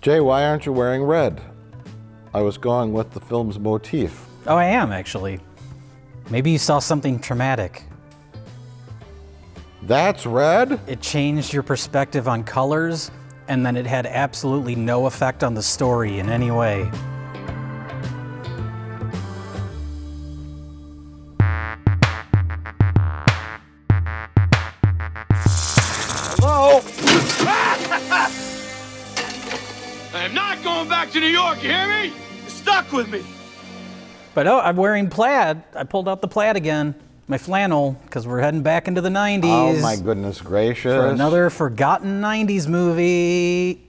Jay, why aren't you wearing red? I was going with the film's motif. Oh, I am, actually. Maybe you saw something traumatic. That's red? It changed your perspective on colors, and then it had absolutely no effect on the story in any way. Hello? I am not going back to New York, you hear me? You're stuck with me. But oh, I'm wearing plaid. I pulled out the plaid again. My flannel, because we're heading back into the 90s. Oh my goodness gracious. For another forgotten 90s movie.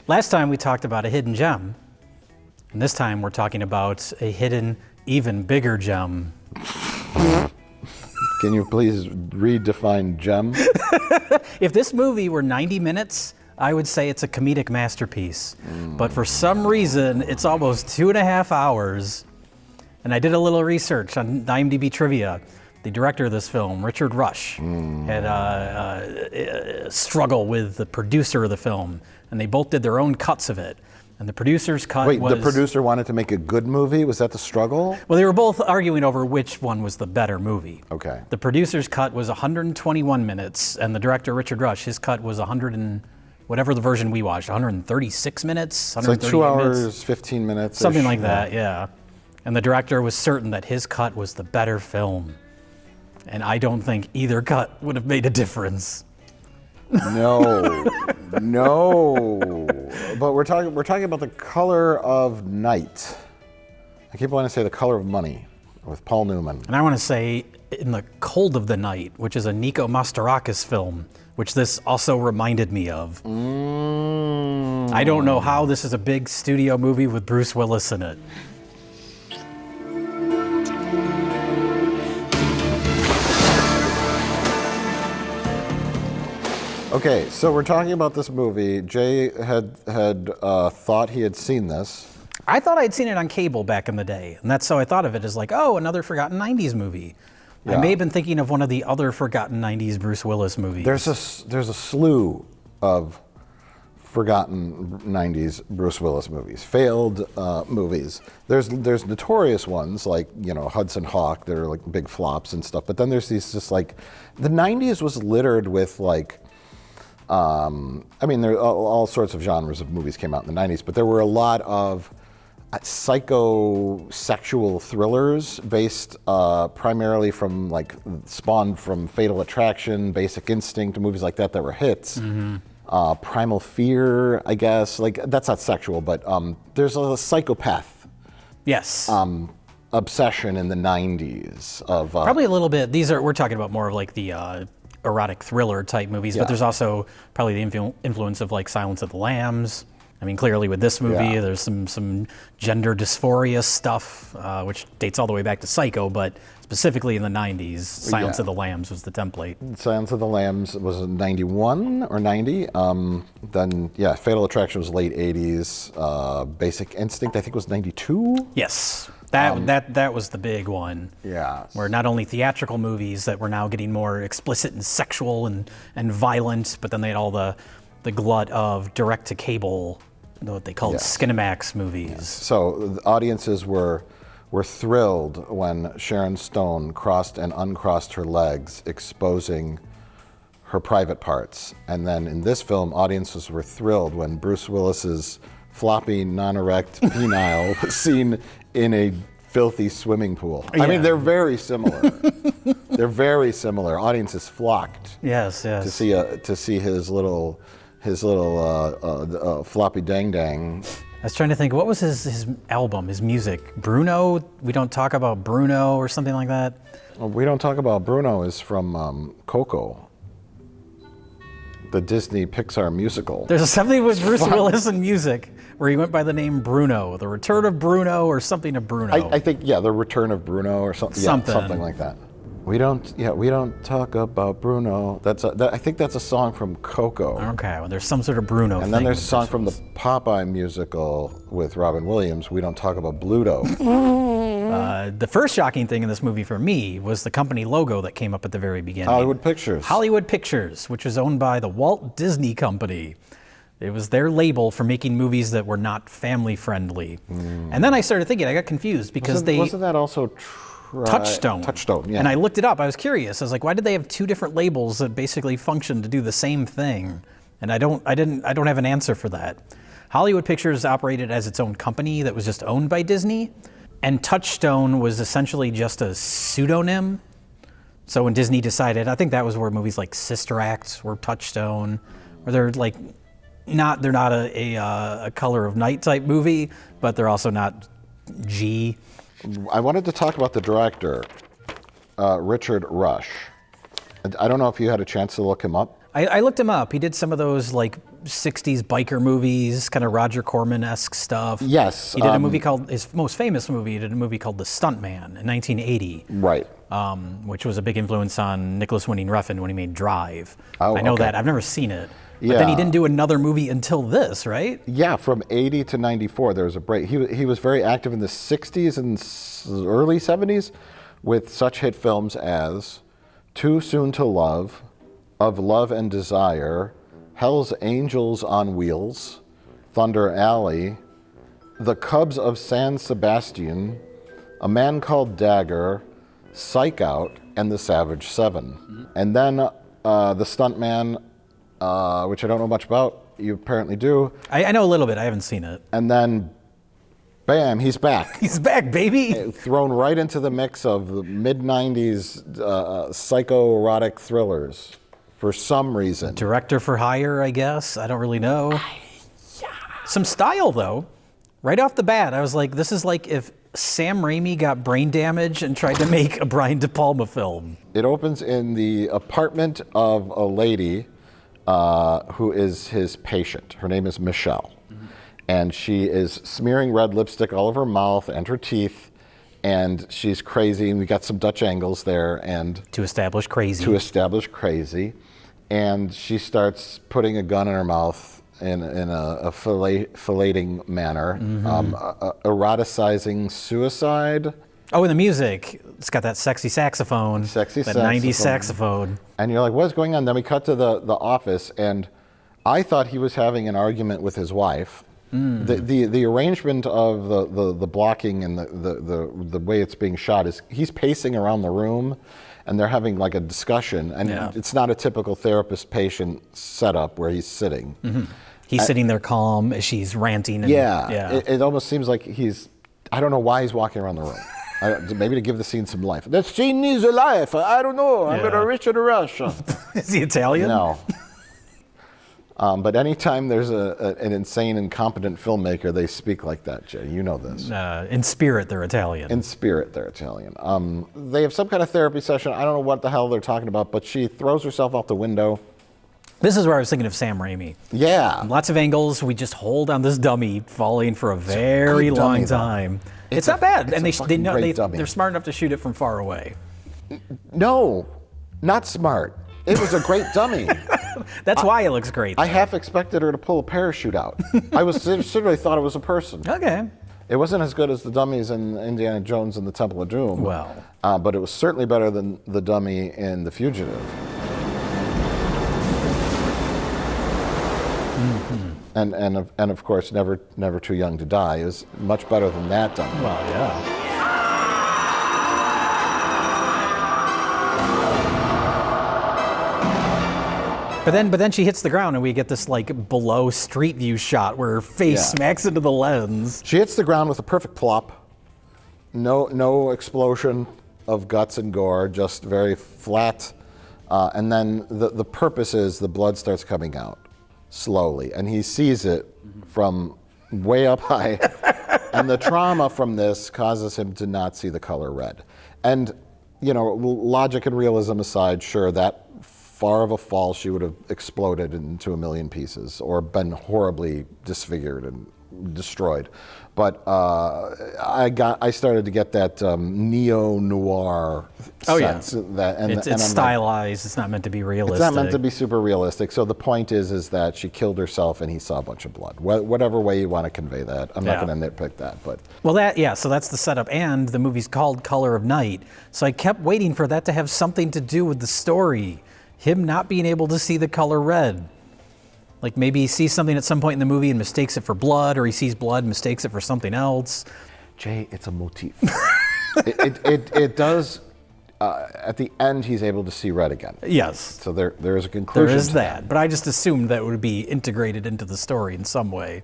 Last time we talked about a hidden gem. And this time we're talking about a hidden, even bigger gem. Can you please redefine gem? If this movie were 90 minutes, I would say it's a comedic masterpiece. But for some reason, it's almost 2.5 hours. And I did a little research on IMDb trivia. The director of this film, Richard Rush, had a struggle with the producer of the film. And they both did their own cuts of it. And the producer's cut was... Wait, the producer wanted to make a good movie? Was that the struggle? Well, they were both arguing over which one was the better movie. Okay. The producer's cut was 121 minutes, and the director, Richard Rush, his cut was 100 and... whatever the version we watched, 136 minutes, It's like 2 hours, minutes, 15 minutes. something like that, yeah. And the director was certain that his cut was the better film. And I don't think either cut would have made a difference. No, no. But we're talking about The Color of Night. I keep wanting to say The Color of Money with Paul Newman. And I want to say In the Cold of the Night, which is a Nico Mastorakis film, which this also reminded me of. I don't know how this is a big studio movie with Bruce Willis in it. Okay, so we're talking about this movie. Jay had thought he had seen this. I thought I'd seen it on cable back in the day, and that's how I thought of it, as like, oh, another forgotten 90s movie. Yeah. I may have been thinking of one of the other forgotten 90s Bruce Willis movies. There's a slew of forgotten 90s Bruce Willis movies, failed movies. There's notorious ones like, you know, Hudson Hawk that are like big flops and stuff, but then there's these just like, the 90s was littered with like, I mean, there all sorts of genres of movies came out in the 90s, but there were a lot of psychosexual thrillers based primarily from like spawned from Fatal Attraction, Basic Instinct, movies like that were hits. Primal Fear, I guess, like that's not sexual, but there's a psychopath obsession in the 90s of probably a little bit. We're talking about more of like the erotic thriller type movies, but there's also probably the influence of like Silence of the Lambs. I mean, clearly with this movie, there's some gender dysphoria stuff, which dates all the way back to Psycho, but specifically in the 90s, Silence of the Lambs was the template. Silence of the Lambs was 91 or 90. Then, Fatal Attraction was late 80s. Basic Instinct, I think, was 92. Yes. That was the big one. Yeah. Where not only theatrical movies that were now getting more explicit and sexual and violent, but then they had all the glut of direct-to-cable, what they called Skinemax movies. Yes. So the audiences were thrilled when Sharon Stone crossed and uncrossed her legs, exposing her private parts. And then in this film, audiences were thrilled when Bruce Willis's floppy, non-erect penile was seen in a filthy swimming pool. I mean, they're very similar. They're very similar. Audiences flocked. Yes. To see his little floppy dang dang. I was trying to think, what was his album, his music? Bruno? We Don't Talk About Bruno or something like that? Well, We Don't Talk About Bruno is from Coco, the Disney Pixar musical. There's something with Bruce Willis and music where he went by the name Bruno, The Return of Bruno or something of Bruno. I think, The Return of Bruno or something. Something like that. We don't talk about Bruno. I think that's a song from Coco. Okay, well, there's some sort of Bruno. And then there's a song from the Popeye musical with Robin Williams. We don't talk about Bluto. The first shocking thing in this movie for me was the company logo that came up at the very beginning. Hollywood Pictures. Hollywood Pictures, which was owned by the Walt Disney Company. It was their label for making movies that were not family friendly. And then I started thinking, I got confused because wasn't that also Touchstone. Touchstone, yeah. And I looked it up. I was curious. I was like, why did they have two different labels that basically function to do the same thing? And I don't have an answer for that. Hollywood Pictures operated as its own company that was just owned by Disney, and Touchstone was essentially just a pseudonym. So when Disney decided, I think that was where movies like Sister Act were Touchstone, where they're like they're not a Color of Night type movie, but they're also not G. I wanted to talk about the director, Richard Rush. I don't know if you had a chance to look him up. I looked him up. He did some of those like 60s biker movies, kind of Roger Corman-esque stuff. Yes. He did a movie called, his most famous movie, he did a movie called The Stuntman in 1980. Right. Which was a big influence on Nicholas Winding Refn when he made Drive. Oh, I know okay. that. I've never seen it. But Yeah. then he didn't do another movie until this, right? Yeah, from 80 to 94, there was a break. He was very active in the 60s and early 70s with such hit films as Too Soon to Love, Of Love and Desire, Hell's Angels on Wheels, Thunder Alley, The Cubs of San Sebastian, A Man Called Dagger, Psych Out, and The Savage Seven. And then The Stuntman, which I don't know much about. You apparently do. I know a little bit. I haven't seen it. And then, bam, he's back. He's back, baby. Thrown right into the mix of the mid-90s psychoerotic thrillers for some reason. Director for hire, I guess. I don't really know. Some style, though. Right off the bat, I was like, this is like if Sam Raimi got brain damage and tried to make a Brian De Palma film. It opens in the apartment of a lady who is his patient. Her name is Michelle. And she is smearing red lipstick all over her mouth and her teeth. And she's crazy. And we got some Dutch angles there. And To establish crazy. And she starts putting a gun in her mouth in a filleting manner, eroticizing suicide. Oh, and the music. It's got that sexy saxophone. That 90s saxophone. And you're like, what's going on? Then we cut to the office, and I thought he was having an argument with his wife. The arrangement of the blocking and the way it's being shot is he's pacing around the room, and they're having like a discussion, and it's not a typical therapist-patient setup where he's sitting. He's sitting there calm as she's ranting. And, It almost seems like I don't know why he's walking around the room. Maybe to give the scene some life. The scene needs a life. I don't know. I'm going to Richard Rush. Is he Italian? No. But anytime there's an insane, incompetent filmmaker, they speak like that, Jay. You know this. In spirit, they're Italian. In spirit, they're Italian. They have some kind of therapy session. I don't know what the hell they're talking about, but she throws herself out the window. This is where I was thinking of Sam Raimi. Yeah. Lots of angles. We just hold on this dummy falling for a very long time. It's not bad. And they know they're smart enough to shoot it from far away. No, not smart. It was a great dummy. That's why it looks great. I half expected her to pull a parachute out. I certainly thought it was a person. Okay. It wasn't as good as the dummies in Indiana Jones and the Temple of Doom. Well. But it was certainly better than the dummy in The Fugitive. And of course, Never Too Young to Die is much better than that dummy. Well, yeah. But then she hits the ground and we get this like below street view shot where her face smacks into the lens. She hits the ground with a perfect plop. No explosion of guts and gore, just very flat. And then the purpose is the blood starts coming out slowly, and he sees it from way up high. And the trauma from this causes him to not see the color red. And, you know, logic and realism aside, sure, that far of a fall, she would have exploded into a million pieces or been horribly disfigured and destroyed. But I started to get that neo-noir sense. It's stylized. It's not meant to be realistic. It's not meant to be super realistic. So the point is that she killed herself and he saw a bunch of blood. Whatever way you want to convey that. I'm not going to nitpick that. But so that's the setup. And the movie's called Color of Night. So I kept waiting for that to have something to do with the story. Him not being able to see the color red. Like maybe he sees something at some point in the movie and mistakes it for blood, or he sees blood and mistakes it for something else. Jay, it's a motif. it does. At the end, he's able to see red again. Yes. So there is a conclusion. There is that. But I just assumed that would be integrated into the story in some way.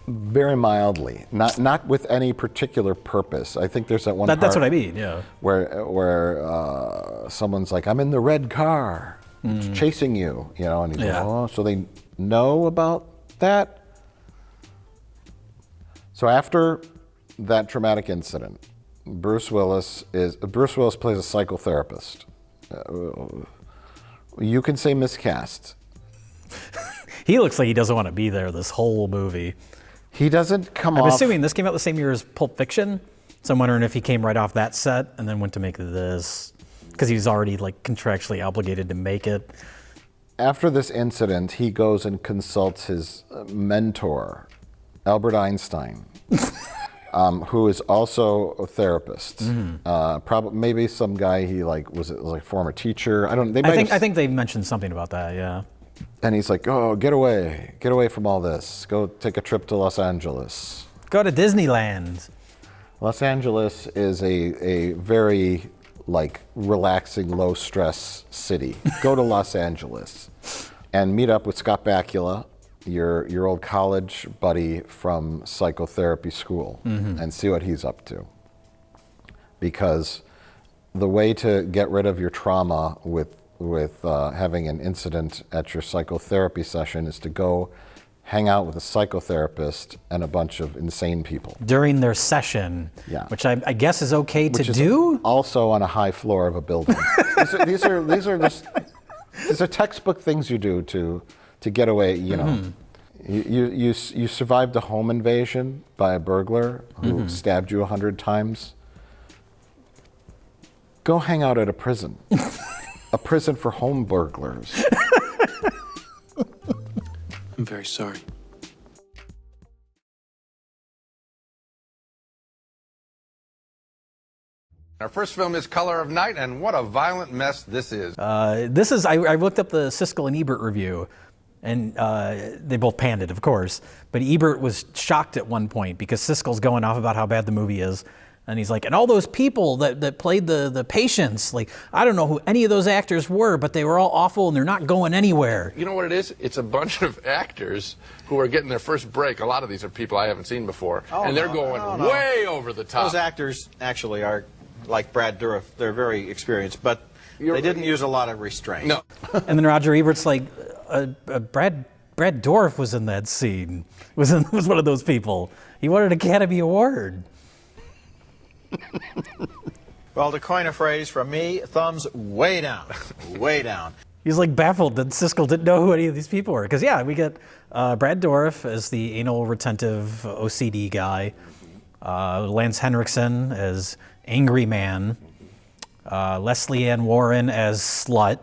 Very mildly, not with any particular purpose. I think there's that one part. That's what I mean. Yeah. Where someone's like, "I'm in the red car, it's chasing you," and he's like, "Oh, so they know about that." So after that traumatic incident, Bruce Willis plays a psychotherapist. You can say miscast. He looks like he doesn't want to be there this whole movie. He doesn't come off. I'm assuming this came out the same year as Pulp Fiction, so I'm wondering if he came right off that set and then went to make this, because he was already like contractually obligated to make it. After this incident, he goes and consults his mentor, Albert Einstein, who is also a therapist. Probably maybe some guy he was a former teacher. I think they mentioned something about that. Yeah. And he's like, "Oh, get away from all this. Go take a trip to Los Angeles. Go to Disneyland." Los Angeles is a very relaxing, low-stress city. Go to Los Angeles and meet up with Scott Bakula, your old college buddy from psychotherapy school, and see what he's up to. Because the way to get rid of your trauma with having an incident at your psychotherapy session is to go hang out with a psychotherapist and a bunch of insane people during their session, which I guess is okay to do. Also on a high floor of a building. These are textbook things you do to get away. You survived a home invasion by a burglar who stabbed you 100 times. Go hang out at a prison, a prison for home burglars. I'm very sorry. Our first film is Color of Night, and what a violent mess this is. I looked up the Siskel and Ebert review, and they both panned it, of course, but Ebert was shocked at one point because Siskel's going off about how bad the movie is. And he's like, and all those people that played the patients, I don't know who any of those actors were, but they were all awful and they're not going anywhere. You know what it is? It's a bunch of actors who are getting their first break. A lot of these are people I haven't seen before. And they're going way over the top. Those actors actually are like Brad Dourif. They're very experienced, but they didn't use a lot of restraint. No. And then Roger Ebert's like, Brad Dourif was in that scene, was one of those people. He won an Academy Award. Well, to coin a phrase from me, thumbs way down, way down. He's baffled that Siskel didn't know who any of these people were. Because, we get Brad Dourif as the anal retentive OCD guy, Lance Henriksen as Angry Man, Leslie Ann Warren as Slut.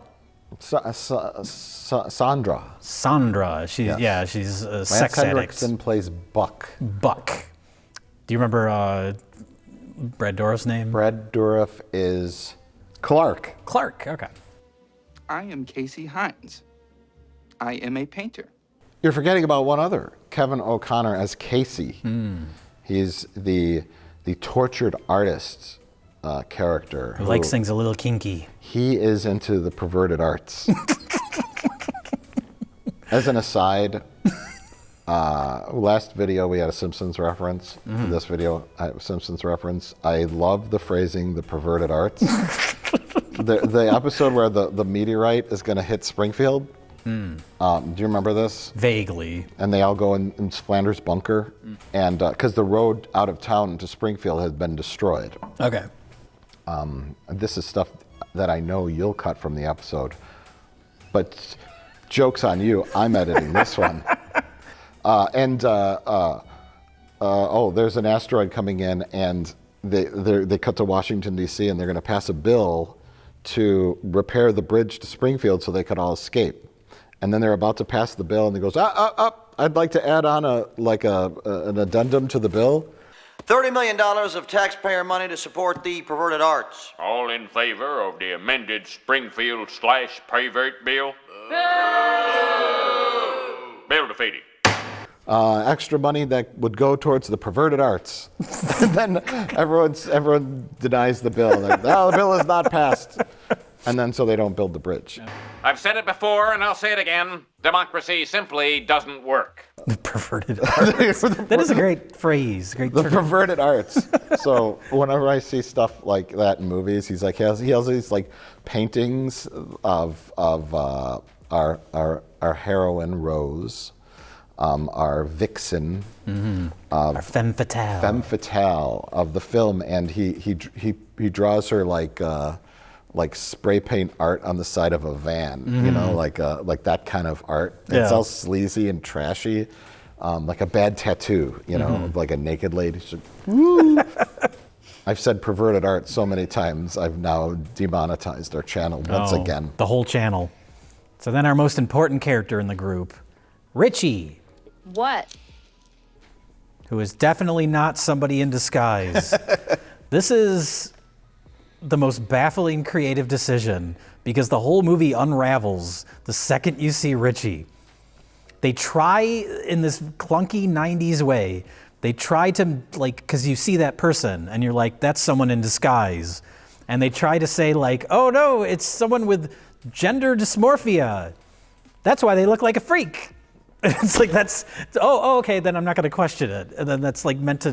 Sandra. She's a Lance sex addict. Henriksen plays Buck. Do you remember Brad Dourif's name? Brad Dourif is Clark. Okay. I am Casey Hines. I am a painter. You're forgetting about one other, Kevin O'Connor as Casey. He's the tortured artist character. Who likes things a little kinky. He is into the perverted arts. As an aside, last video we had a Simpsons reference. This video, Simpsons reference. I love the phrasing, the perverted arts. the episode where the meteorite is going to hit Springfield. Do you remember this? Vaguely. And they all go in Flanders bunker, and because the road out of town to Springfield has been destroyed. Okay. This is stuff that I know you'll cut from the episode, but joke's on you. I'm editing this one. there's an asteroid coming in, and they cut to Washington, D.C., and they're going to pass a bill to repair the bridge to Springfield so they could all escape. And then they're about to pass the bill, and he goes, I'd like to add on an addendum to the bill. $30 million of taxpayer money to support the perverted arts. All in favor of the amended Springfield/pervert bill? Bill defeated. Extra money that would go towards the perverted arts. And then everyone denies the bill. Like, the bill is not passed. And then so they don't build the bridge. I've said it before and I'll say it again. Democracy simply doesn't work. The perverted arts. That is a great phrase. Great The term. perverted arts. So whenever I see stuff like that in movies, he has these like paintings of our heroine Rose, our vixen, Our femme fatale. femme fatale of the film, and he draws her like spray paint art on the side of a van, you know, like that kind of art. Yeah. It's all sleazy and trashy, like a bad tattoo, you know, like a naked lady. Woo! I've said perverted art so many times, I've now demonetized our channel once again. The whole channel. So then our most important character in the group, Richie, What? who is definitely not somebody in disguise. This is the most baffling creative decision because the whole movie unravels the second you see Richie. They try in this clunky 90s way, they try to because you see that person and you're like, that's someone in disguise. And they try to say like, oh no, it's someone with gender dysmorphia. That's why they look like a freak. It's like, okay, then I'm not gonna question it. And then that's like meant to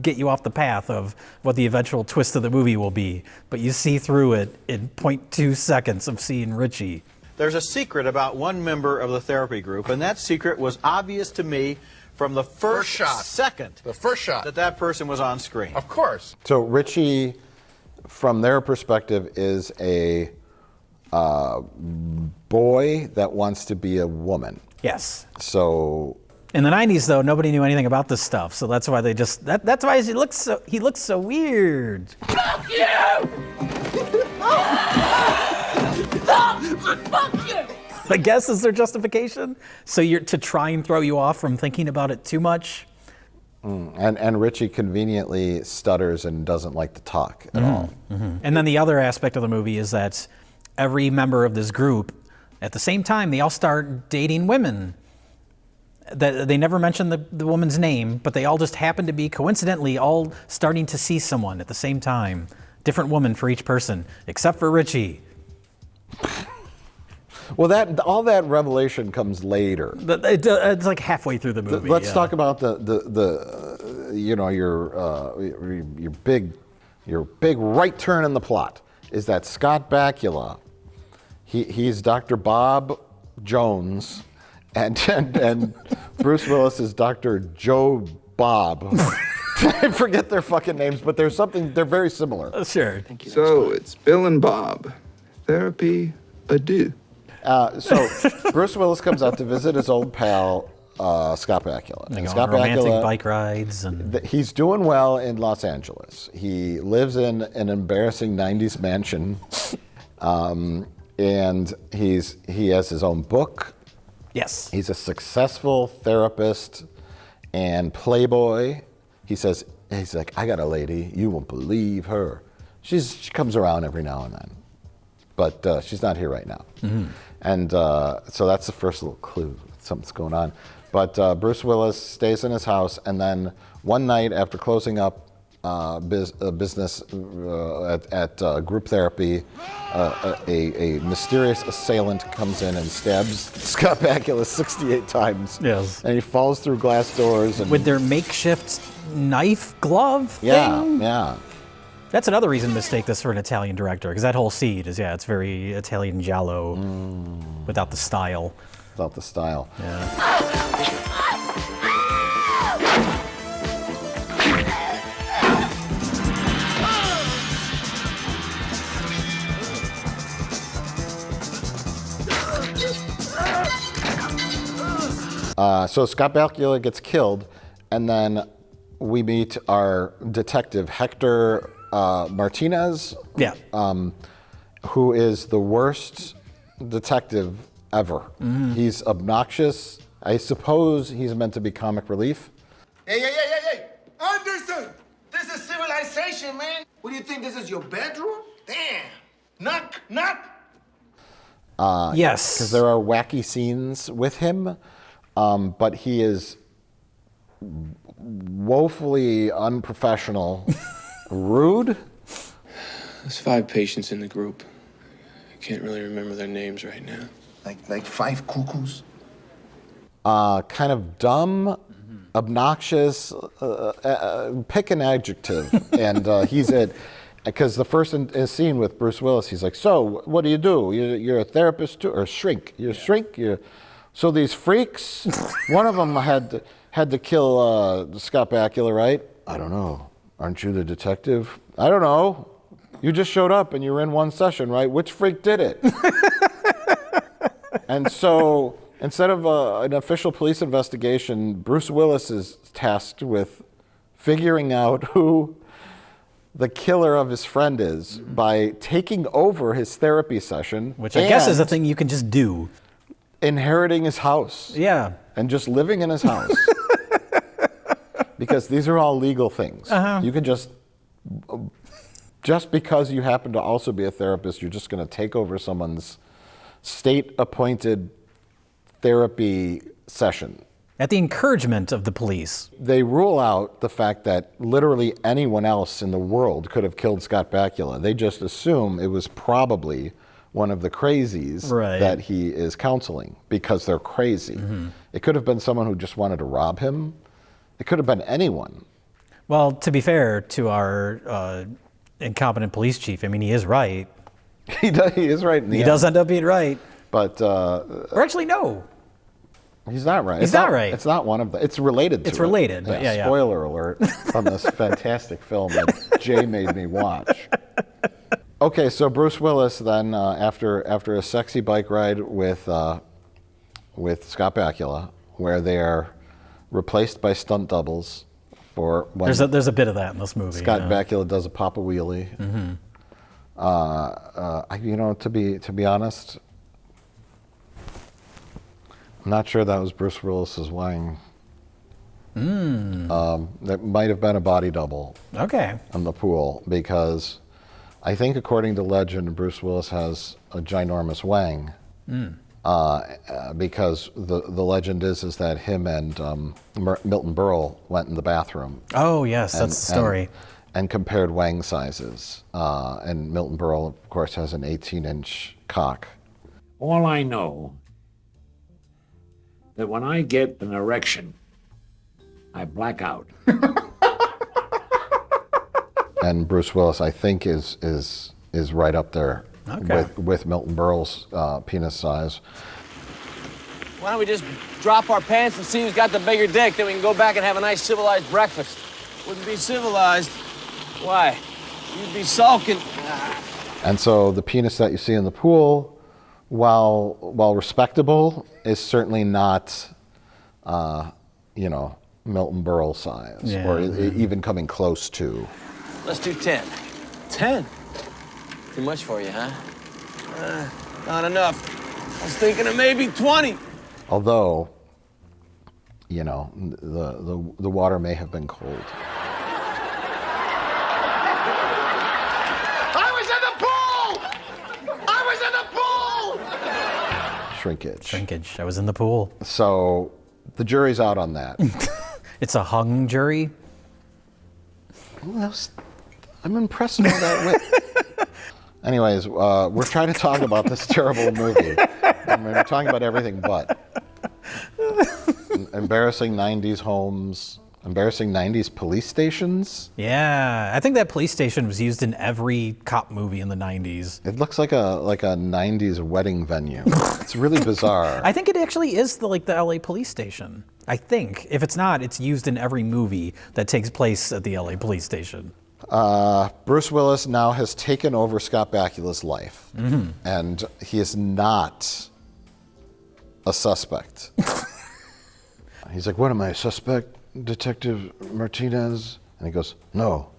get you off the path of what the eventual twist of the movie will be. But you see through it in 0.2 seconds of seeing Richie. There's a secret about one member of the therapy group, and that secret was obvious to me from the first shot. second The first shot. that person was on screen. Of course. So Richie, from their perspective, is a boy that wants to be a woman. Yes. So In the 90s, though, nobody knew anything about this stuff, so that's why that's why he looks so weird. Fuck you! Fuck you! I guess is their justification. So to try and throw you off from thinking about it too much. and Richie conveniently stutters and doesn't like to talk at all. And then the other aspect of the movie is that every member of this group, at the same time, they all start dating women. That they never mention the woman's name, but they all just happen to be coincidentally all starting to see someone at the same time. Different woman for each person, except for Richie. Well, all that revelation comes later. It's like halfway through the movie. Let's yeah. talk about the your big right turn in the plot is that Scott Bakula. He's Dr. Bob Jones, and Bruce Willis is Dr. Joe Bob. I forget their fucking names, but they're very similar. Sure. So it's Bill and Bob. Therapy, adieu. So Bruce Willis comes out to visit his old pal Scott Bakula. They go Scott on romantic Bakula, bike rides and he's doing well in Los Angeles. He lives in an embarrassing 90s mansion, and he has his own book. yes. He's a successful therapist and playboy. He's like, I got a lady, you won't believe her. She comes around every now and then, but she's not here right now. And so that's the first little clue, something's going on. But Bruce Willis stays in his house, and then one night after closing up business at group therapy, a mysterious assailant comes in and stabs Scott Bakula 68 times. Yes. And he falls through glass doors. And With their makeshift knife glove thing? yeah. That's another reason to mistake this for an Italian director, because that whole scene is, it's very Italian giallo without the style. Without the style. So Scott Bakula gets killed, And then we meet our detective, Hector Martinez, Yeah. who is the worst detective ever. He's obnoxious. I suppose he's meant to be comic relief. Hey! Anderson! This is civilization, man. What do you think, this is your bedroom? Damn. Knock! Yes. Because there are wacky scenes with him, but he is woefully unprofessional, rude. There's 5 patients in the group. I can't really remember their names right now. Like 5 cuckoos? Kind of dumb, obnoxious, pick an adjective, and he's it. Because the first scene with Bruce Willis, he's like, "So, what do? You're a therapist too, or shrink? You're a shrink? So these freaks, one of them had to kill Scott Bakula, right? I don't know. Aren't you the detective? I don't know. You just showed up and you were in one session, right? Which freak did it?" And so instead of an official police investigation, Bruce Willis is tasked with figuring out who the killer of his friend is by taking over his therapy session. Which I guess is a thing you can just do. Inheriting his house. Yeah. And just living in his house. Because these are all legal things. You can just because you happen to also be a therapist, you're just going to take over someone's state-appointed therapy session. At the encouragement of the police. They rule out the fact that literally anyone else in the world could have killed Scott Bakula. They just assume it was probably one of the crazies that he is counseling because they're crazy. It could have been someone who just wanted to rob him. It could have been anyone. Well, to be fair to our incompetent police chief, I mean, he is right. He is right in the He end. does end up being right. But or actually, no. He's not right. He's not right. It's not one of the. It's related to It's related, it. but yeah. Spoiler alert from this fantastic film that Jay made me watch. Okay, so Bruce Willis then, after a sexy bike ride with Scott Bakula, where they are replaced by stunt doubles for when there's a bit of that in this movie. Scott Bakula does a Papa Wheelie. To be honest, I'm not sure that was Bruce Willis's wang. That might have been a body double. Okay. On the pool, because I think according to legend, Bruce Willis has a ginormous wang. Because the legend is that him and Milton Berle went in the bathroom. Oh yes, that's the story. And compared wang sizes. And Milton Berle, of course, has an 18-inch cock. All I know that when I get an erection, I black out. And Bruce Willis, I think, is right up there with Milton Berle's penis size. Why don't we just drop our pants and see who's got the bigger dick, then we can go back and have a nice civilized breakfast. Wouldn't be civilized. Why? You'd be sulking. And so the penis that you see in the pool, while respectable, is certainly not, Milton Berle size, or even coming close to. Let's do 10. 10? Too much for you, huh? Not enough. I was thinking of maybe 20. Although, the water may have been cold. Shrinkage. I was in the pool. So the jury's out on that. It's a hung jury. Well, I'm impressed by that wit. Anyways, we're trying to talk about this terrible movie. We're talking about everything but. Embarrassing 90s homes. Embarrassing 90s police stations. Yeah, I think that police station was used in every cop movie in the 90s. It looks like a 90s wedding venue. It's really bizarre. I think it actually is the LA police station. I think. If it's not, it's used in every movie that takes place at the LA police station. Bruce Willis now has taken over Scott Bakula's life. And he is not a suspect. He's like, what am I, a suspect? Detective Martinez? And he goes, no.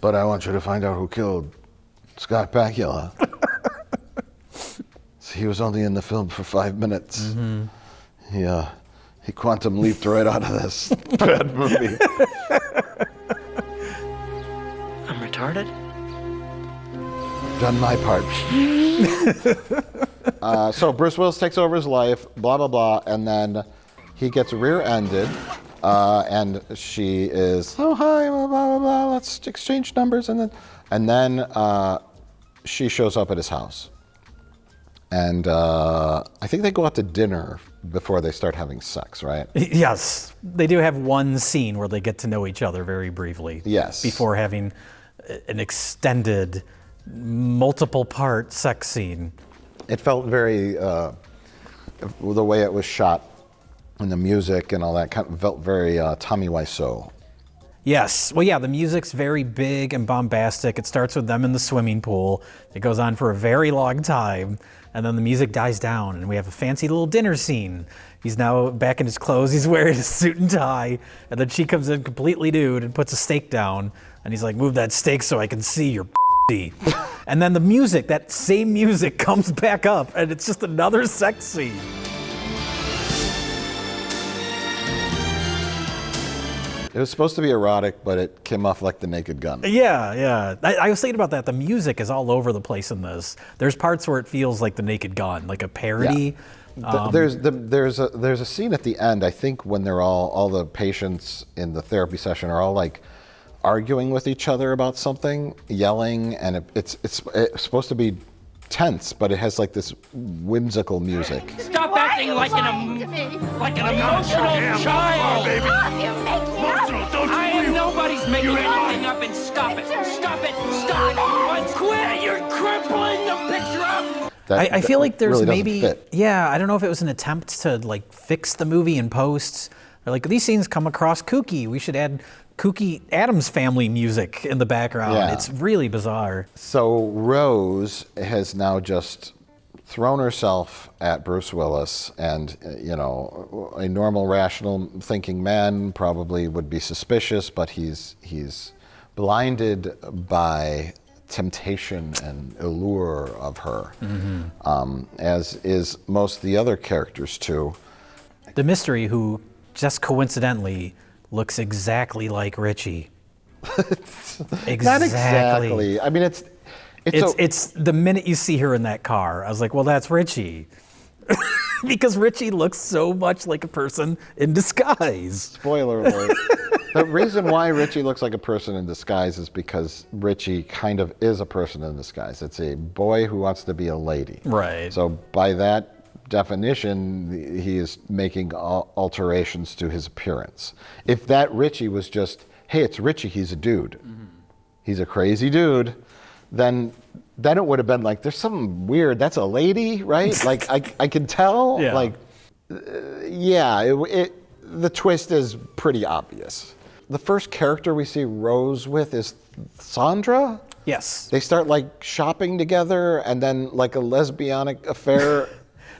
But I want you to find out who killed Scott Bakula. So he was only in the film for 5 minutes. Mm-hmm. He quantum leaped right out of this bad movie. I'm retarded? Done my part. So Bruce Willis takes over his life, blah, blah, blah, and then he gets rear-ended, and she is, oh, hi, blah, blah, blah, let's exchange numbers, and then she shows up at his house. And I think they go out to dinner before they start having sex, right? Yes. They do have one scene where they get to know each other very briefly. Yes. Before having an extended, multiple-part sex scene. It felt very, the way it was shot and the music and all that kind of felt very Tommy Wiseau. Yes. Well, yeah, the music's very big and bombastic. It starts with them in the swimming pool. It goes on for a very long time. And then the music dies down, and we have a fancy little dinner scene. He's now back in his clothes. He's wearing a suit and tie. And then she comes in completely nude and puts a steak down. And he's like, move that steak so I can see your And then the music, that same music, comes back up, and it's just another sex scene. It was supposed to be erotic, but it came off like The Naked Gun. Yeah. I was thinking about that. The music is all over the place in this. There's parts where it feels like The Naked Gun, like a parody. Yeah. There's a scene at the end, I think, when they're all the patients in the therapy session are all like arguing with each other about something, yelling, and it's supposed to be tense, but it has like this whimsical music. Stop acting like an emotional child, baby. I am nobody's making anything up, and stop it. Stop it. Quit. You're crippling the picture up. I feel like there's really maybe, fit. yeah, I don't know if it was an attempt to like fix the movie in post. Or like, these scenes come across kooky. We should add kooky Addams Family music in the background. Yeah. It's really bizarre. So Rose has now just thrown herself at Bruce Willis, and a normal, rational thinking man probably would be suspicious, but he's blinded by temptation and allure of her, as is most of the other characters too. The mystery, who just coincidentally looks exactly like Richie. Exactly. Not exactly. I mean, it's the minute you see her in that car, I was like, well, that's Richie. Because Richie looks so much like a person in disguise. Spoiler alert. The reason why Richie looks like a person in disguise is because Richie kind of is a person in disguise. It's a boy who wants to be a lady. Right. So by that definition, he is making alterations to his appearance. If that Richie was just, hey, it's Richie, he's a dude. He's a crazy dude, then it would have been like, there's something weird. That's a lady, right? Like, I can tell. Yeah. Like, the twist is pretty obvious. The first character we see Rose with is Sandra. Yes. They start like shopping together, and then like a lesbianic affair.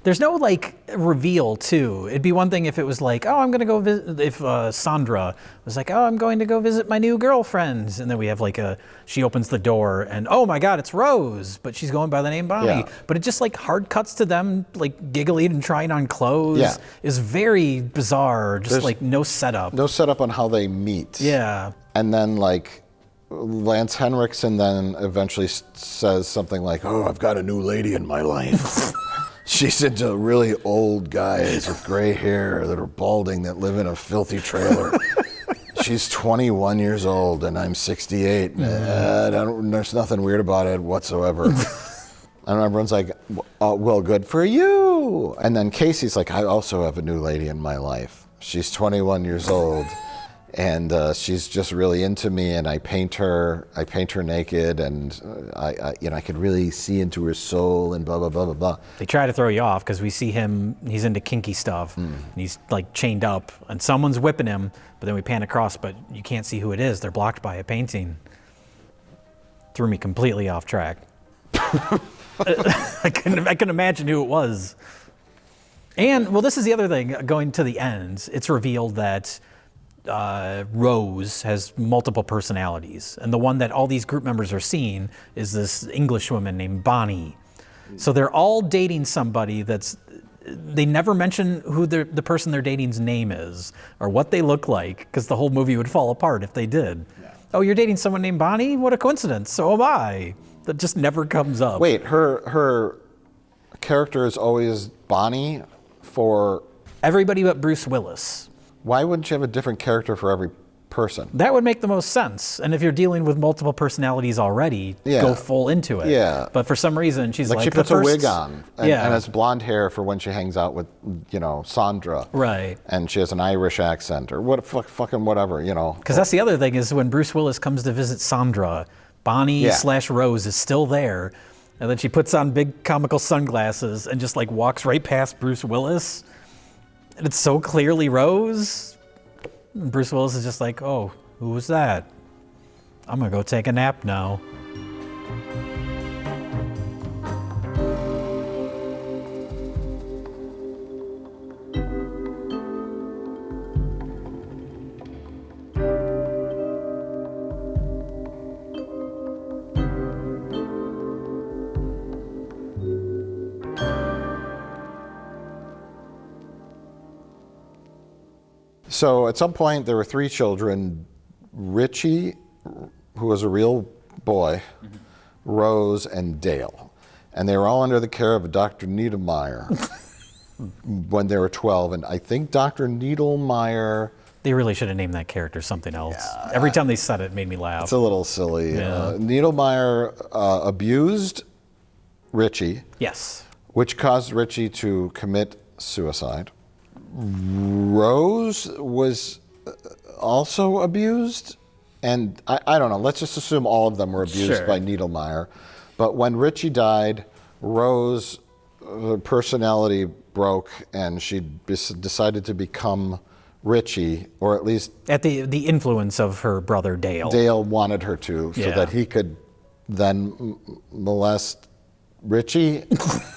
There's no like reveal too. It'd be one thing if it was like, oh, I'm gonna go visit. If Sandra was like, oh, I'm going to go visit my new girlfriend, and then we have like she opens the door and oh my God, it's Rose, but she's going by the name Bonnie. Yeah. But it just like hard cuts to them like giggling and trying on clothes. Yeah. Is very bizarre. Just There's like no setup. No setup on how they meet. Yeah. And then like Lance Henriksen then eventually says something like, oh, I've got a new lady in my life. She's into really old guys with gray hair that are balding that live in a filthy trailer. She's 21 years old and I'm 68. There's nothing weird about it whatsoever. And everyone's like, oh, well, good for you. And then Casey's like, I also have a new lady in my life. She's 21 years old. And she's just really into me, and I paint her naked, and I could really see into her soul, and blah blah blah blah blah. They try to throw you off because we see him. He's into kinky stuff. And he's like chained up, and someone's whipping him. But then we pan across, but you can't see who it is. They're blocked by a painting. Threw me completely off track. I couldn't imagine who it was. And, well, this is the other thing. Going to the end, it's revealed that Rose has multiple personalities. And the one that all these group members are seeing is this English woman named Bonnie. So they're all dating somebody they never mention who the person they're dating's name is or what they look like, because the whole movie would fall apart if they did. Yeah. Oh, you're dating someone named Bonnie? What a coincidence. So am I. That just never comes up. Wait, her character is always Bonnie for... Everybody but Bruce Willis. Why wouldn't you have a different character for every person? That would make the most sense. And if you're dealing with multiple personalities already, go full into it. Yeah. But for some reason, she's like she puts a wig on and Yeah. has blonde hair for when she hangs out with, Sandra. Right. And she has an Irish accent or fucking whatever, Because that's the other thing is when Bruce Willis comes to visit Sandra, Bonnie/Rose is still there. And then she puts on big comical sunglasses and just like walks right past Bruce Willis. And it's so clearly Rose. And Bruce Willis is just like, oh, who was that? I'm going to go take a nap now. So at some point, there were 3 children, Richie, who was a real boy, Rose, and Dale. And they were all under the care of Dr. Niedermeyer when they were 12. And I think Dr. Niedermeyer... They really should have named that character something else. Yeah. Every time they said it made me laugh. It's a little silly. Yeah. Niedermeyer abused Richie. Yes. Which caused Richie to commit suicide. Rose was also abused, and I don't know, let's just assume all of them were abused by Niedermeyer. But when Richie died, Rose, her personality broke, and she decided to become Richie, or at least... At the influence of her brother Dale. Dale wanted her to, so that he could then molest Richie.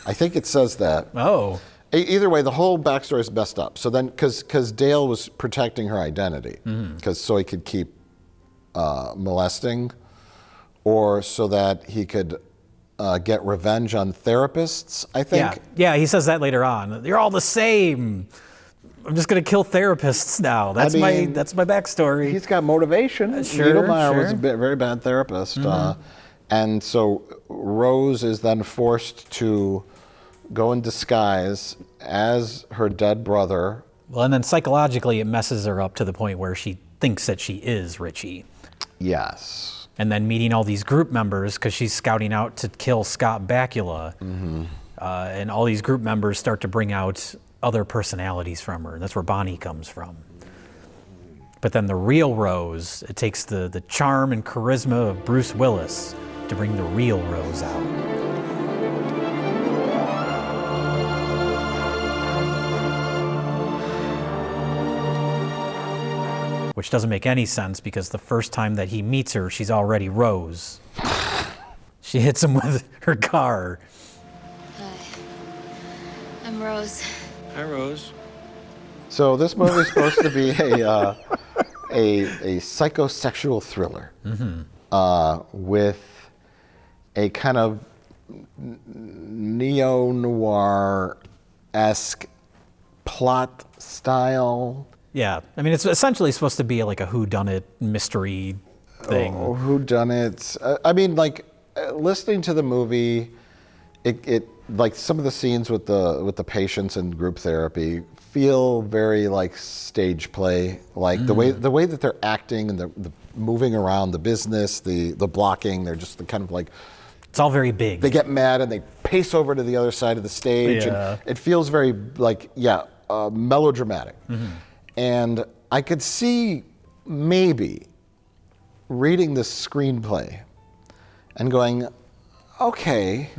I think it says that. Oh. Either way, the whole backstory is messed up. So then, because Dale was protecting her identity, so he could keep molesting, or so that he could get revenge on therapists, I think. Yeah, he says that later on. You're all the same. I'm just going to kill therapists now. That's my backstory. He's got motivation. Niedermeyer was a very bad therapist. And so Rose is then forced to go in disguise as her dead brother. Well, and then psychologically it messes her up to the point where she thinks that she is Richie. Yes. And then meeting all these group members because she's scouting out to kill Scott Bakula. And all these group members start to bring out other personalities from her. That's where Bonnie comes from. But then the real Rose, it takes the charm and charisma of Bruce Willis to bring the real Rose out. Which doesn't make any sense because the first time that he meets her, she's already Rose. She hits him with her car. Hi, I'm Rose. Hi, Rose. So this movie is supposed to be a psychosexual thriller with a kind of neo-noir-esque plot style. Yeah, I mean, it's essentially supposed to be like a whodunit mystery thing. Oh, whodunit. I mean, like, listening to the movie, it like some of the scenes with the patients in group therapy feel very like stage play, like the way that they're acting and the moving around the business, the blocking. They're just kind of like, it's all very big. They get mad and they pace over to the other side of the stage, and it feels very like melodramatic. And I could see maybe reading this screenplay and going, okay,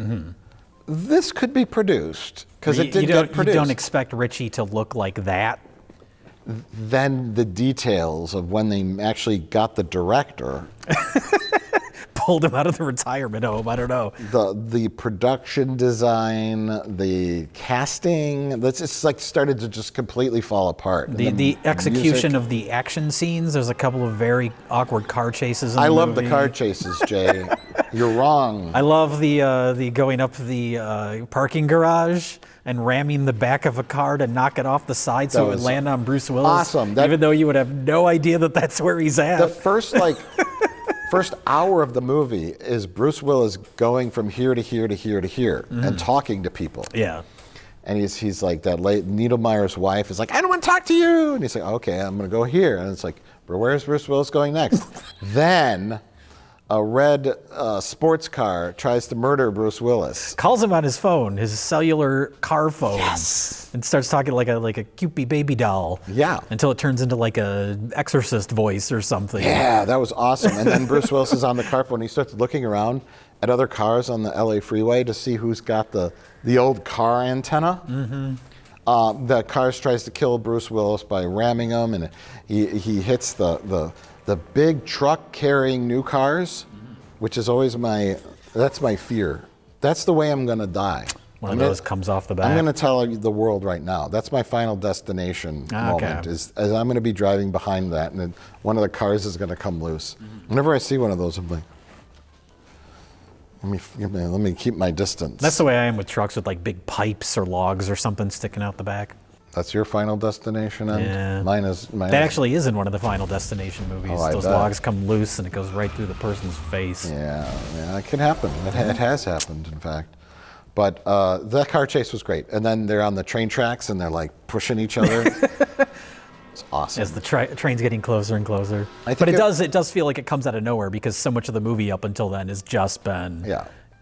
this could be produced, because it did get produced. You don't expect Richie to look like that? Then the details of when they actually got the director. pulled him out of the retirement home. I don't know. The production design, the casting, that's just like started to just completely fall apart. The execution of the action scenes. There's a couple of very awkward car chases. In I the love movie. the car chases, Jay. You're wrong. I love the going up the parking garage and ramming the back of a car to knock it off the side so it would land on Bruce Willis. Awesome. Even though you would have no idea that that's where he's at. The first hour of the movie is Bruce Willis going from here to here to here to here and talking to people. Yeah. And he's like that late Niedermeyer's wife is like, I don't want to talk to you. And he's like, okay, I'm going to go here. And it's like, where's Bruce Willis going next? Then a red sports car tries to murder Bruce Willis. Calls him on his phone, his cellular car phone. Yes. And starts talking like a cupid baby doll. Yeah. Until it turns into like a exorcist voice or something. Yeah, that was awesome. And then Bruce Willis is on the car phone. He starts looking around at other cars on the LA freeway to see who's got the old car antenna. The car tries to kill Bruce Willis by ramming him, and he hits the big truck carrying new cars, which is always that's my fear. That's the way I'm gonna die. One of those comes off the back. I'm gonna tell the world right now. That's my final destination moment. Is I'm gonna be driving behind that, and then one of the cars is gonna come loose. Whenever I see one of those, I'm like, let me keep my distance. That's the way I am with trucks with like big pipes or logs or something sticking out the back. That's your final destination end? Yeah. Mine is. That actually is in one of the Final Destination movies. Oh, those logs come loose and it goes right through the person's face. Yeah, it can happen. It has happened, in fact. But that car chase was great. And then they're on the train tracks and they're like pushing each other. It's awesome. As the train's getting closer and closer. But it does feel like it comes out of nowhere because so much of the movie up until then has just been,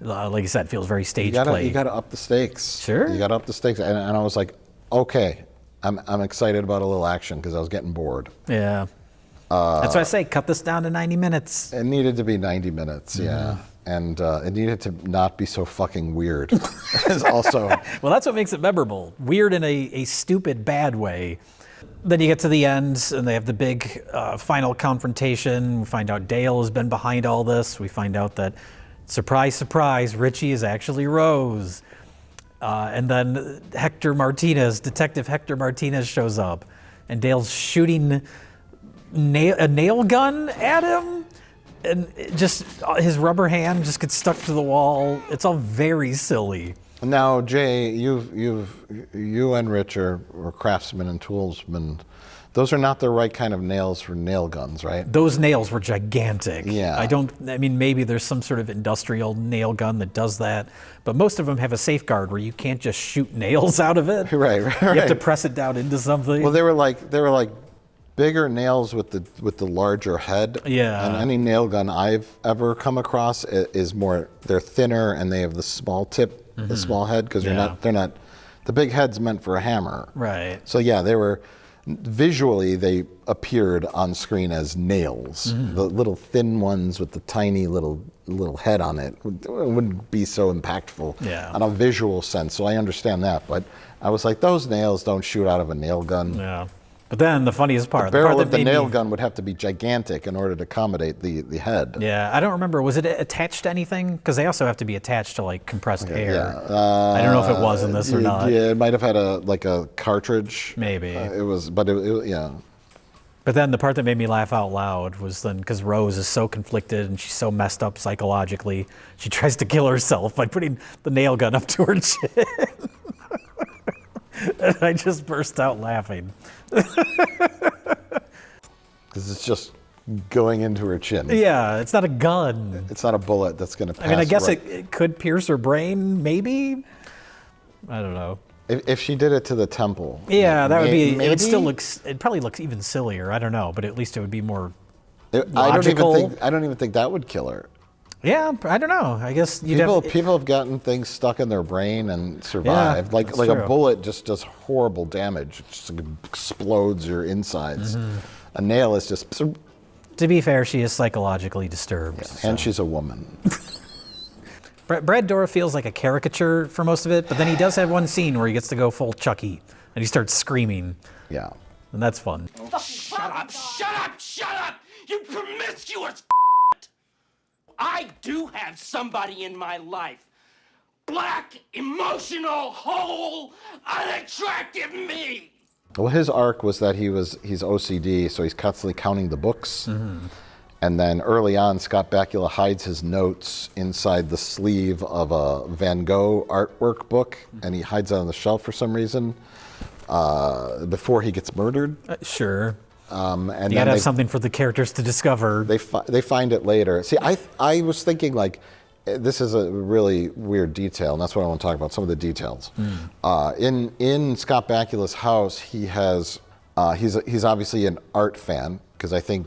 like you said, feels very stage play. You got to up the stakes. Sure. You got to up the stakes. And I was like, okay, I'm excited about a little action because I was getting bored. Yeah. That's why I say cut this down to 90 minutes. It needed to be 90 minutes, yeah. And it needed to not be so fucking weird. Also. Well, that's what makes it memorable. Weird in a stupid, bad way. Then you get to the end, and they have the big final confrontation. We find out Dale has been behind all this. We find out that, surprise, surprise, Richie is actually Rose. And then Detective Hector Martinez shows up, and Dale's shooting a nail gun at him, and just his rubber hand just gets stuck to the wall. It's all very silly. Now, Jay, you and Rich are craftsmen and toolsmen. Those are not the right kind of nails for nail guns, right? Those nails were gigantic. Yeah. I mean, maybe there's some sort of industrial nail gun that does that, but most of them have a safeguard where you can't just shoot nails out of it. Right. You have to press it down into something. Well, they were like bigger nails with the larger head. Yeah. And any nail gun I've ever come across is more, they're thinner and they have the small tip, the small head, because they're not, the big head's meant for a hammer. Right. So yeah, visually they appeared on screen as nails. The little thin ones with the tiny little head on it wouldn't be so impactful on a visual sense. So I understand that, but I was like, those nails don't shoot out of a nail gun. Yeah. But then the funniest part, the barrel of the nail gun would have to be gigantic in order to accommodate the head. Yeah, I don't remember. Was it attached to anything? Because they also have to be attached to like compressed air. Yeah. I don't know if it was in this or not. Yeah, it might have had a cartridge. Maybe. Yeah. But then the part that made me laugh out loud was then because Rose is so conflicted and she's so messed up psychologically, she tries to kill herself by putting the nail gun up to her chin. And I just burst out laughing. Because it's just going into her chin. Yeah, it's not a gun. It's not a bullet that's going to pass. I mean, I guess it could pierce her brain, maybe? I don't know. If she did it to the temple. Yeah, that would be, maybe? it probably looks even sillier. I don't know, but at least it would be more logical. I don't even think that would kill her. Yeah, I don't know. I guess people have gotten things stuck in their brain and survived. Yeah, like a bullet just does horrible damage. It just explodes your insides. A nail is just. To be fair, she is psychologically disturbed. Yeah, so. And she's a woman. Brad Dourif feels like a caricature for most of it, but then he does have one scene where he gets to go full Chucky and he starts screaming. Yeah. And that's fun. Oh, shut up! Shut up! Shut up! You promiscuous I do have somebody in my life. Black, emotional, whole, unattractive me. Well, his arc was that he's OCD, so he's constantly counting the books. And then early on, Scott Bakula hides his notes inside the sleeve of a Van Gogh artwork book, and he hides it on the shelf for some reason before he gets murdered. Sure. And you gotta have something for the characters to discover. They find it later. See, I was thinking like, this is a really weird detail, and that's what I want to talk about. Some of the details. In Scott Bakula's house, he's obviously an art fan, because I think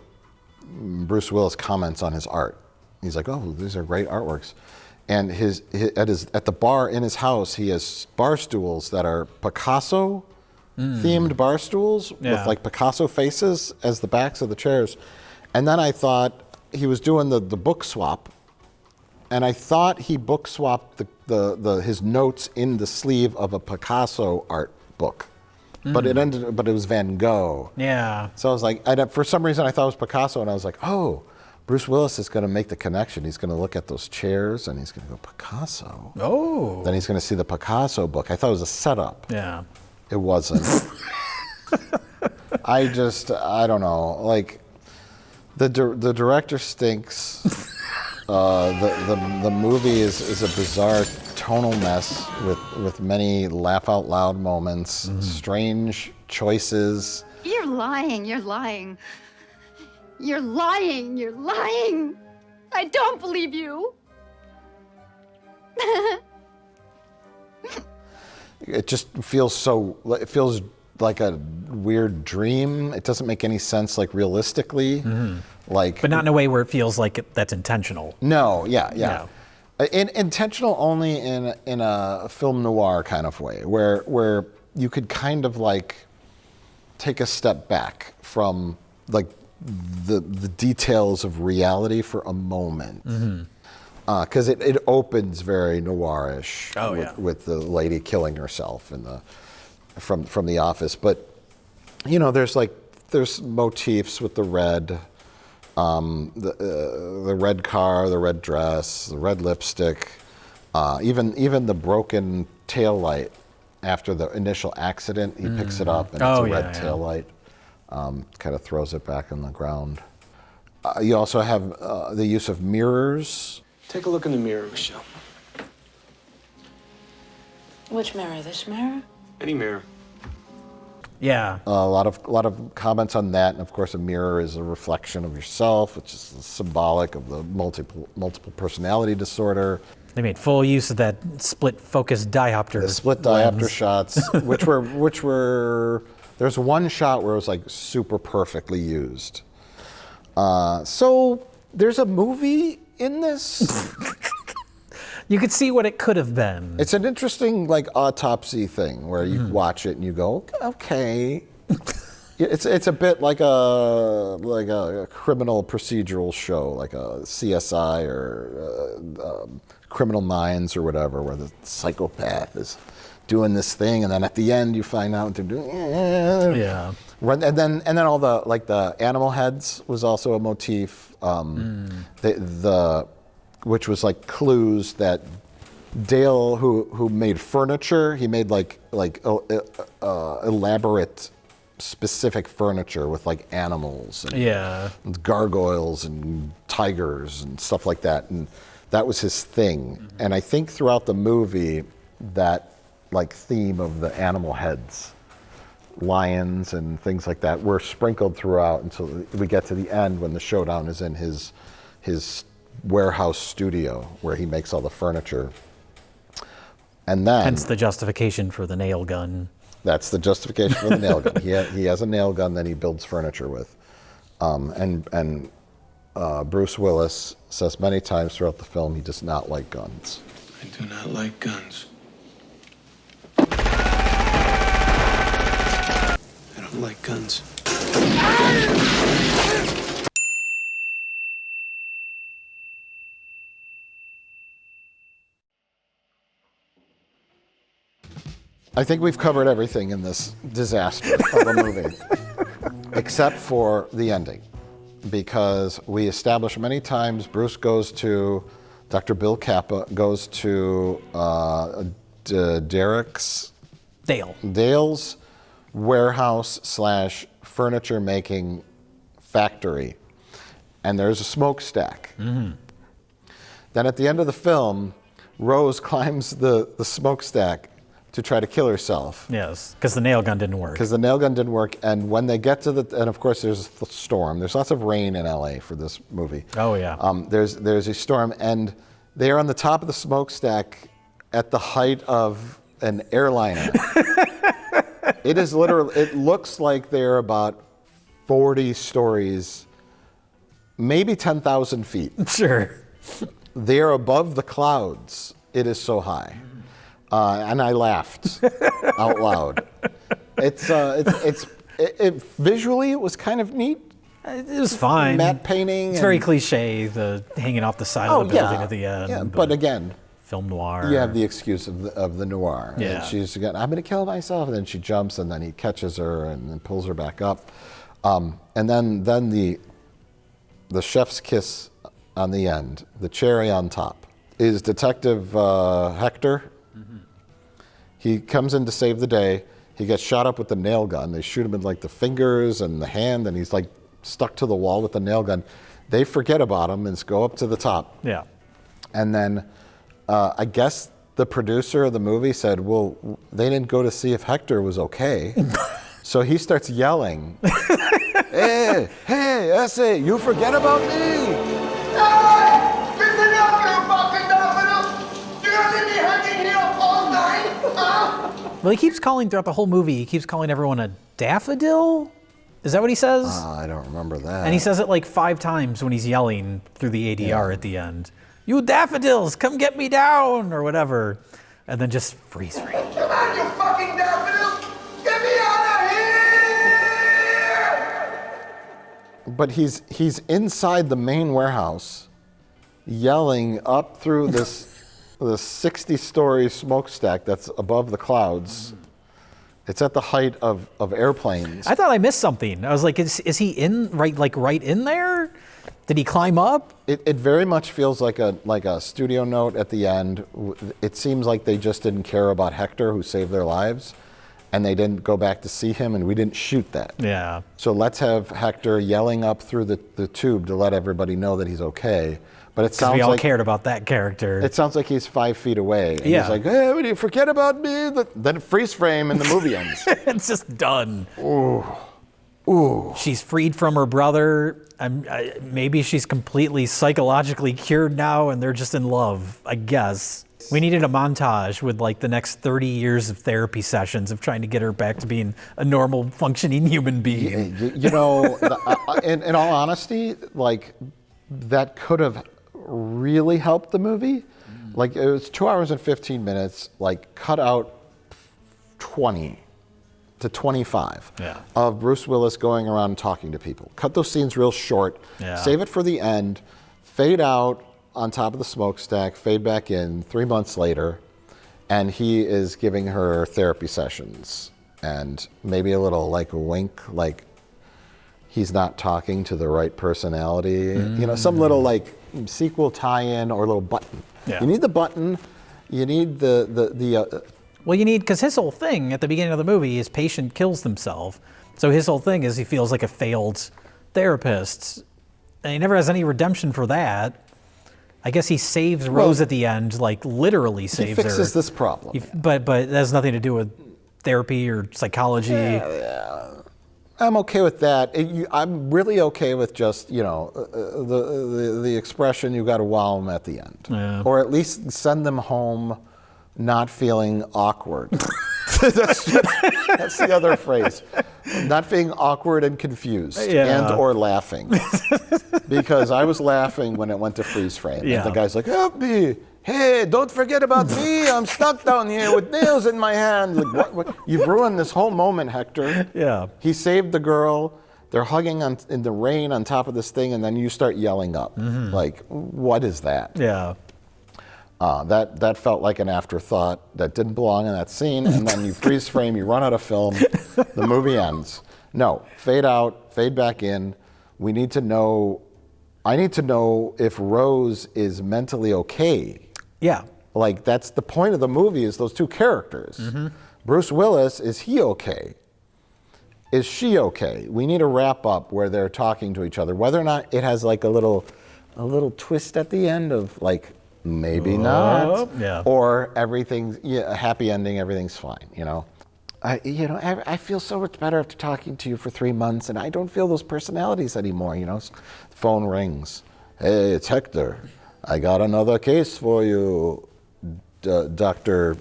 Bruce Willis comments on his art. He's like, "Oh, these are great artworks." And at the bar in his house, he has bar stools that are Picasso themed bar stools with like Picasso faces as the backs of the chairs. And then I thought he was doing the book swap, and I thought he book swapped his notes in the sleeve of a Picasso art book. But it was Van Gogh. Yeah. So I was like, for some reason I thought it was Picasso, and I was like, oh, Bruce Willis is going to make the connection. He's going to look at those chairs and he's going to go, Picasso. Oh. Then he's going to see the Picasso book. I thought it was a setup. Yeah. It wasn't. I don't know. Like, the director stinks. The movie is a bizarre tonal mess with many laugh out loud moments, strange choices. You're lying. You're lying. You're lying. You're lying. I don't believe you. It just feels it feels like a weird dream. It doesn't make any sense, like, realistically. Like, but not in a way where it feels like that's intentional. No, yeah. Intentional only in a film noir kind of way, where you could kind of like take a step back from like the details of reality for a moment. Because it opens very noirish with the lady killing herself from The Office. But there's motifs with the red, the red car, the red dress, the red lipstick, even the broken tail light after the initial accident. He picks it up and it's a red tail light. Kind of throws it back on the ground. You also have the use of mirrors. Take a look in the mirror, Michelle. Which mirror? This mirror? Any mirror. Yeah. A lot of comments on that, and of course, a mirror is a reflection of yourself, which is symbolic of the multiple personality disorder. They made full use of that split focus diopter. The split diopter shots, which were. There's one shot where it was like super perfectly used. So there's a movie in this. You could see what it could have been. It's an interesting like autopsy thing where you watch it and you go, okay. It's a bit like a criminal procedural show, like a CSI or Criminal Minds or whatever, where the psychopath is doing this thing, and then at the end you find out they're doing yeah. And then all the animal heads was also a motif. Which was like clues that Dale, who made furniture, he made like elaborate, specific furniture with like animals and gargoyles and tigers and stuff like that, and that was his thing. And I think throughout the movie, that like theme of the animal heads, lions and things like that, were sprinkled throughout until we get to the end when the showdown is in his warehouse studio where he makes all the furniture. And then hence the justification for the nail gun. That's the justification for the nail gun. He has a nail gun that he builds furniture with. And Bruce Willis says many times throughout the film he does not like guns. I do not like guns. I don't like guns. I think we've covered everything in this disaster of a movie, except for the ending. because we established many times Bruce goes to, Dr. Bill Kappa goes to Dale's warehouse / furniture making factory, and there's a smokestack. Mm-hmm. Then at the end of the film, Rose climbs the smokestack to try to kill herself. Yes, because the nail gun didn't work. And when they get to and of course there's a storm. There's lots of rain in LA for this movie. Oh yeah. There's a storm, and they are on the top of the smokestack at the height of an airliner. It is literally, it looks like they're about 40 stories, maybe 10,000 feet. Sure. They're above the clouds. It is so high. And I laughed out loud. Visually, it was kind of neat. It was fine. Matte painting. It's very cliche, the hanging off the side of the building at the end. Yeah, but again, film noir. You have the excuse of the noir. Yeah. And she's again, I'm going to kill myself, and then she jumps, and then he catches her and then pulls her back up, and then the chef's kiss on the end, the cherry on top, is Detective Hector. Mm-hmm. He comes in to save the day. He gets shot up with the nail gun. They shoot him in like the fingers and the hand, and he's like stuck to the wall with the nail gun. They forget about him and go up to the top. Yeah. And then I guess the producer of the movie said, well, they didn't go to see if Hector was okay. So he starts yelling, hey, Essay, you forget about me. Hey! Listen up, you fucking daffodil! You're gonna leave me hanging here all night, huh? Well, he keeps calling throughout the whole movie, he keeps calling everyone a daffodil? Is that what he says? I don't remember that. And he says it like 5 times when he's yelling through the ADR at the end. You daffodils, come get me down, or whatever. And then just freeze frame. Come on, you fucking daffodil! Get me out of here! But he's inside the main warehouse, yelling up through the 60-story smokestack that's above the clouds. It's at the height of airplanes. I thought I missed something. I was like, is he right in there? Did he climb up? It very much feels like a studio note at the end. It seems like they just didn't care about Hector, who saved their lives, and they didn't go back to see him, and we didn't shoot that. Yeah. So let's have Hector yelling up through the tube to let everybody know that he's okay. But it sounds we all like cared about that character. It sounds like he's 5 feet away. And Yeah. he's like, hey, would you forget about me? Then freeze frame and the movie ends. It's just done. Ooh. She's freed from her brother. Maybe she's completely psychologically cured now and they're just in love, I guess. We needed a montage with like the next 30 years of therapy sessions of trying to get her back to being a normal functioning human being. You know, in all honesty, like that could have really helped the movie. Like it was 2 hours and 15 minutes, like cut out 20 to 25 of Bruce Willis going around talking to people. Cut those scenes real short, save it for the end, fade out on top of the smokestack, fade back in 3 months later, and he is giving her therapy sessions and maybe a little like a wink, like he's not talking to the right personality. You know, some little like sequel tie-in or a little button. Yeah. You need the button, you need the Well, you need, because his whole thing at the beginning of the movie, his patient kills himself. So his whole thing is he feels like a failed therapist. And he never has any redemption for that. I guess he saves Rose at the end, like literally saves her. He fixes this problem. But that has nothing to do with therapy or psychology. Yeah. I'm okay with that. I'm really okay with just, you know, the expression, you got to wow them at the end. Yeah. Or at least send them home not feeling awkward. That's the other phrase. Not feeling awkward and confused and or laughing. Because I was laughing when it went to freeze frame. Yeah. And the guy's like, help me. Hey, don't forget about me. I'm stuck down here with nails in my hand. Like, what? You've ruined this whole moment, Hector. Yeah. He saved the girl. They're hugging in the rain on top of this thing, and then you start yelling up. Like, what is that? Yeah. That felt like an afterthought that didn't belong in that scene, and then you freeze frame, you run out of film, the movie ends. No, fade out, fade back in, we need to know, I need to know if Rose is mentally okay. Yeah. Like, that's the point of the movie, is those two characters. Bruce Willis, is he okay? Is she okay? We need a wrap up where they're talking to each other, whether or not it has like a little twist at the end of like, maybe not, or everything's a happy ending, everything's fine, you know? I feel so much better after talking to you for 3 months, and I don't feel those personalities anymore, you know? The phone rings. Hey, it's Hector. I got another case for you, Dr.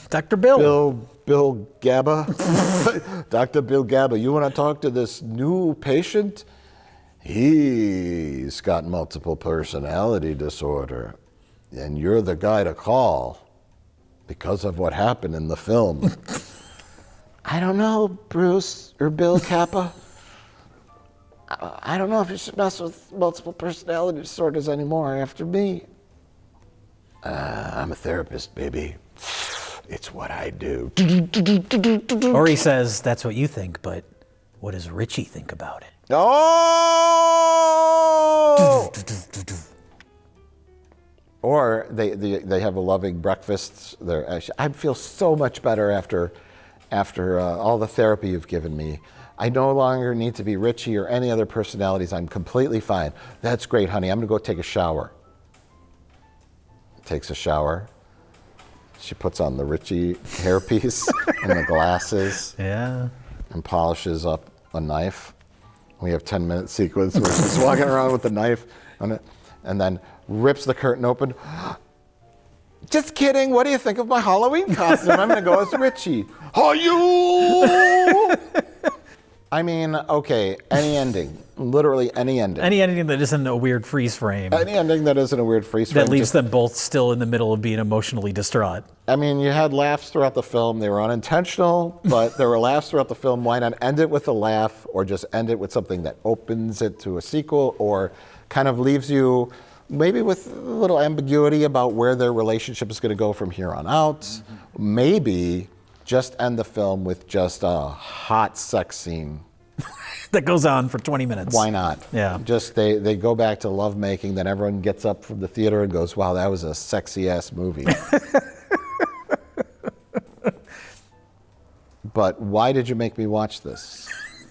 Bill. Bill Gabba. Dr. Bill Gabba, you want to talk to this new patient? He's got multiple personality disorder, and you're the guy to call because of what happened in the film. I don't know, Bruce or Bill Kappa. I don't know if you should mess with multiple personality disorders anymore after me. I'm a therapist, baby. It's what I do. Or he says, that's what you think, but what does Richie think about it? Oh! Or they have a loving breakfast. I feel so much better after all the therapy you've given me. I no longer need to be Richie or any other personalities. I'm completely fine. That's great, honey. I'm going to go take a shower. Takes a shower. She puts on the Richie hairpiece and the glasses. Yeah. And polishes up a knife. We have 10-minute sequence where she's walking around with the knife on it, and then rips the curtain open. Just kidding. What do you think of my Halloween costume? I'm going to go as Richie. Are you? I mean, okay, any ending. Literally any ending. Any ending that isn't a weird freeze frame. Any ending that isn't a weird freeze frame. That leaves them both still in the middle of being emotionally distraught. I mean, you had laughs throughout the film. They were unintentional, but there were laughs throughout the film. Why not end it with a laugh, or just end it with something that opens it to a sequel, or kind of leaves you maybe with a little ambiguity about where their relationship is going to go from here on out. Maybe just end the film with just a hot sex scene. That goes on for 20 minutes. Why not? Yeah. Just they go back to lovemaking, then everyone gets up from the theater and goes, wow, that was a sexy-ass movie. But why did you make me watch this?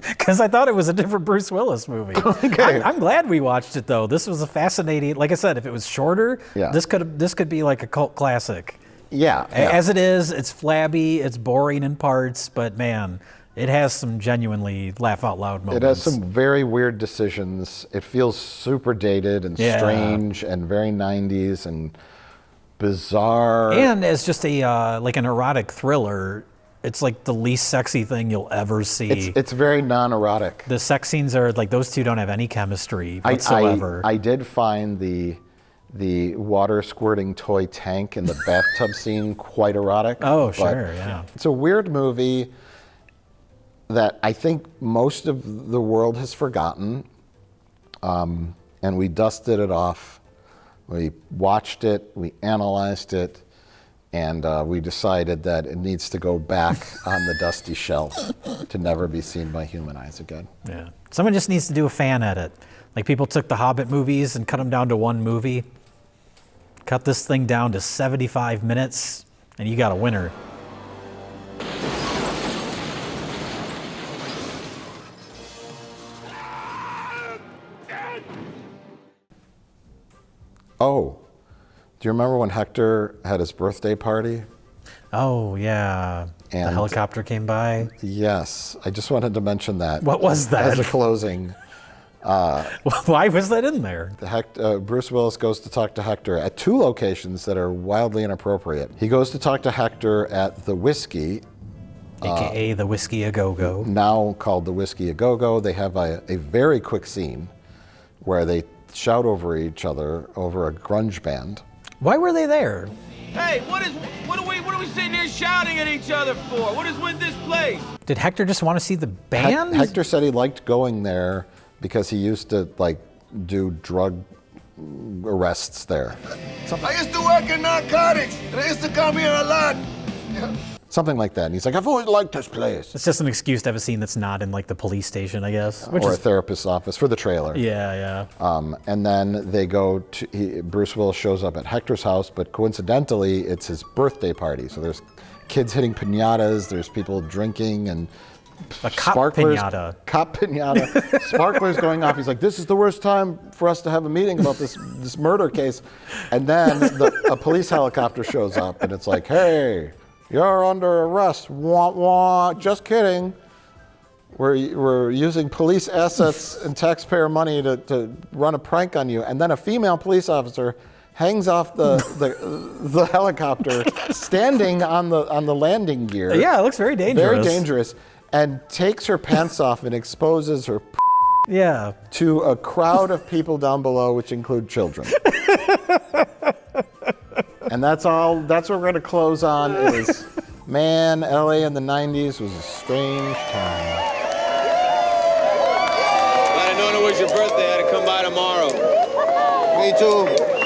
Because I thought it was a different Bruce Willis movie. Okay. I'm glad we watched it, though. This was a fascinating, like I said, if it was shorter, Yeah. this could be like a cult classic. Yeah. As it is, it's flabby, it's boring in parts, but man, it has some genuinely laugh out loud moments. It has some very weird decisions. It feels super dated and strange and very 90s and bizarre. And as just a like an erotic thriller, it's like the least sexy thing you'll ever see. It's very non-erotic. The sex scenes are like, those two don't have any chemistry whatsoever. I did find the water squirting toy tank in the bathtub scene quite erotic. Oh, sure, yeah. It's a weird movie that I think most of the world has forgotten, and we dusted it off. We watched it, we analyzed it, and we decided that it needs to go back on the dusty shelf to never be seen by human eyes again. Yeah. Someone just needs to do a fan edit. Like people took the Hobbit movies and cut them down to one movie. Cut this thing down to 75 minutes, and you got a winner. Oh, do you remember when Hector had his birthday party? Oh, yeah. And the helicopter came by? Yes. I just wanted to mention that. What was that? As a closing. Why was that in there? Bruce Willis goes to talk to Hector at two locations that are wildly inappropriate. He goes to talk to Hector at the Whiskey. AKA the Whiskey A Go-Go. Now called the Whiskey A Go-Go. They have a very quick scene where they shout over each other over a grunge band. Why were they there? Hey, what are we sitting here shouting at each other for? What is with this place? Did Hector just want to see the band? Hector said he liked going there because he used to do drug arrests there. I used to work in narcotics, and I used to come here a lot. Something like that. And he's like, I've always liked this place. It's just an excuse to have a scene that's not in like the police station, I guess. Or a therapist's office for the trailer. Yeah. And then they go to, Bruce Willis shows up at Hector's house, but coincidentally, it's his birthday party. So there's kids hitting piñatas, there's people drinking, and a cop sparklers, piñata. Cop piñata. Sparklers going off. He's like, this is the worst time for us to have a meeting about this murder case. And then a police helicopter shows up, and it's like, hey, you're under arrest. Wah, wah. Just kidding. We're using police assets and taxpayer money to run a prank on you. And then a female police officer hangs off the helicopter, standing on the landing gear. Yeah, it looks very dangerous. Very dangerous. And takes her pants off and exposes her to a crowd of people down below, which include children. And that's all. That's what we're going to close on. Is man, LA in the '90s was a strange time. If I'd have known it was your birthday, I'd have come by tomorrow. Me too.